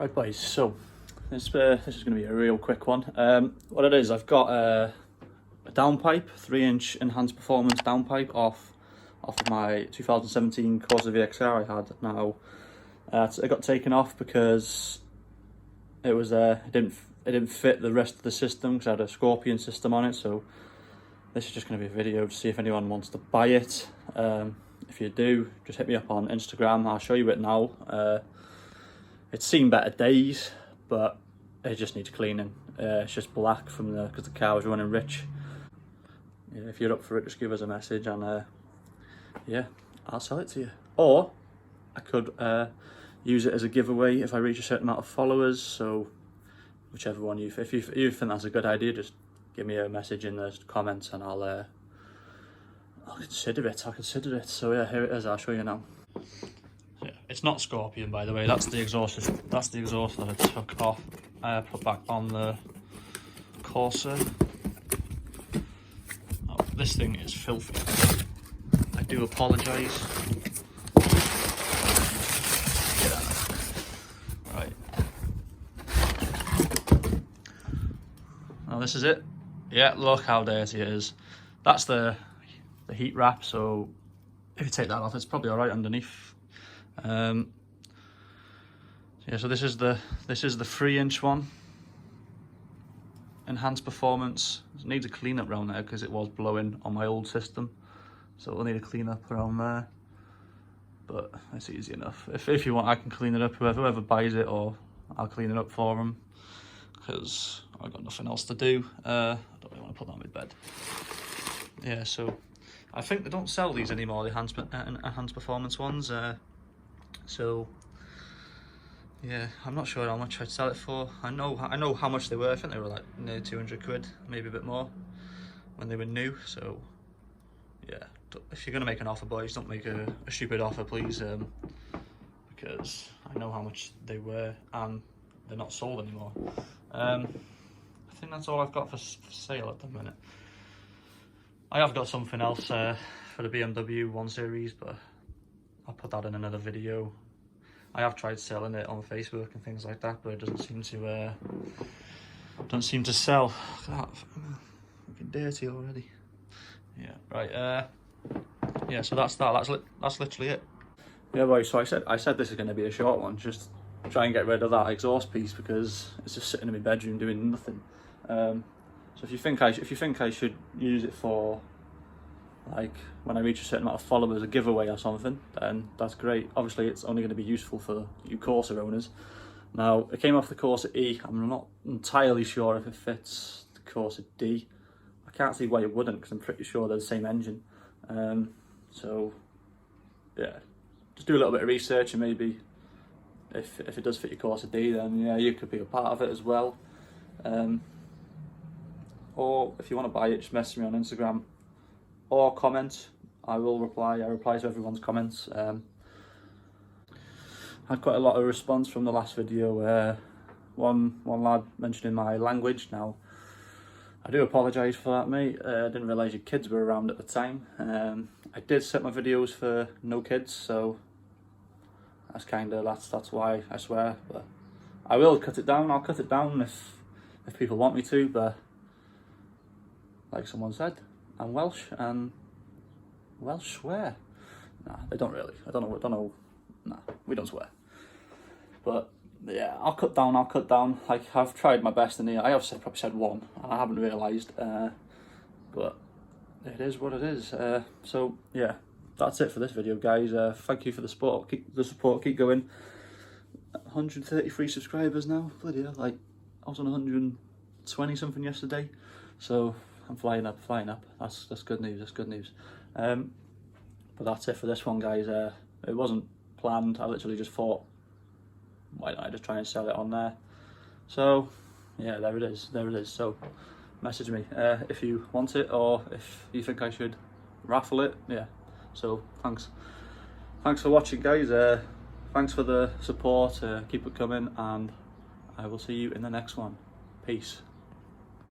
Right boys, so this is going to be a real quick one. What it is, I've got a downpipe, 3-inch enhanced performance downpipe off of my 2017 Corsa VXR I had. Now it got taken off because it was it didn't fit the rest of the system because I had a Scorpion system on it. So this is just going to be a video to see if anyone wants to buy it. If you do, just hit me up on Instagram. I'll show you it now. It's seen better days, but it just needs cleaning. It's just black from because the car was running rich. Yeah, if you're up for it, just give us a message and yeah, I'll sell it to you. Or I could use it as a giveaway if I reach a certain amount of followers. So whichever one if you think that's a good idea, just give me a message in the comments and I'll consider it. So yeah, here it is. I'll show you now. Yeah, it's not Scorpion, by the way. That's the exhaust. That's the exhaust that I took off. Put back on the Corsa. Oh, this thing is filthy. I do apologise. Right. Now this is it. Yeah, look how dirty it is. That's the heat wrap. So if you take that off, it's probably all right underneath. Yeah, so this is the 3-inch one, enhanced performance. It needs a clean up around there because it was blowing on my old system, so it'll need a clean up around there, but it's easy enough. If you want, I can clean it up, whoever buys it, or I'll clean it up for them because I've got nothing else to do. I don't really want to put that on my bed. Yeah, so I think they don't sell these anymore, the enhanced performance ones. So yeah, I'm not sure how much I'd sell it for. I know how much they were. I think they were like near 200 quid, maybe a bit more when they were new. So yeah, if you're gonna make an offer, boys, don't make a stupid offer, please, because I know how much they were and they're not sold anymore. I think that's all I've got for sale at the minute. I have got something else for the BMW 1 Series, but I'll put that in another video. I have tried selling it on Facebook and things like that, but it doesn't seem to sell. Look at that, fucking dirty already. Yeah, right. Yeah, so that's that. That's literally it. Yeah, boys. So I said this is going to be a short one. Just try and get rid of that exhaust piece because it's just sitting in my bedroom doing nothing. So if you think I should use it for, like, when I reach a certain amount of followers, a giveaway or something, then that's great. Obviously it's only going to be useful for you Corsa owners. Now, it came off the Corsa E. I'm not entirely sure if it fits the Corsa D. I can't see why it wouldn't because I'm pretty sure they're the same engine. So yeah, just do a little bit of research and maybe if it does fit your Corsa D, then yeah, you could be a part of it as well. Or if you want to buy it, just message me on Instagram or comment. I will reply. I reply to everyone's comments. I had quite a lot of response from the last video where one lad mentioning my language. Now, I do apologise for that, mate. I didn't realise your kids were around at the time. I did set my videos for no kids, so that's why, I swear. But I will cut it down. I'll cut it down if people want me to, but like someone said, I'm Welsh and Welsh swear. Nah, they don't really. I don't know. Nah, we don't swear. But yeah, I'll cut down. Like, I've tried my best in here. I have probably said one, and I haven't realised. But it is what it is. So yeah, that's it for this video, guys. Thank you for the support. Keep going. 133 subscribers now. Bloody hell! Like, I was on 120 something yesterday. So I'm flying up. That's good news. But that's it for this one, guys. It wasn't planned. I literally just thought, why don't I just try and sell it on there? So yeah, there it is. So message me if you want it or if you think I should raffle it. Yeah. So thanks for watching, guys. Thanks for the support. Keep it coming, and I will see you in the next one. Peace.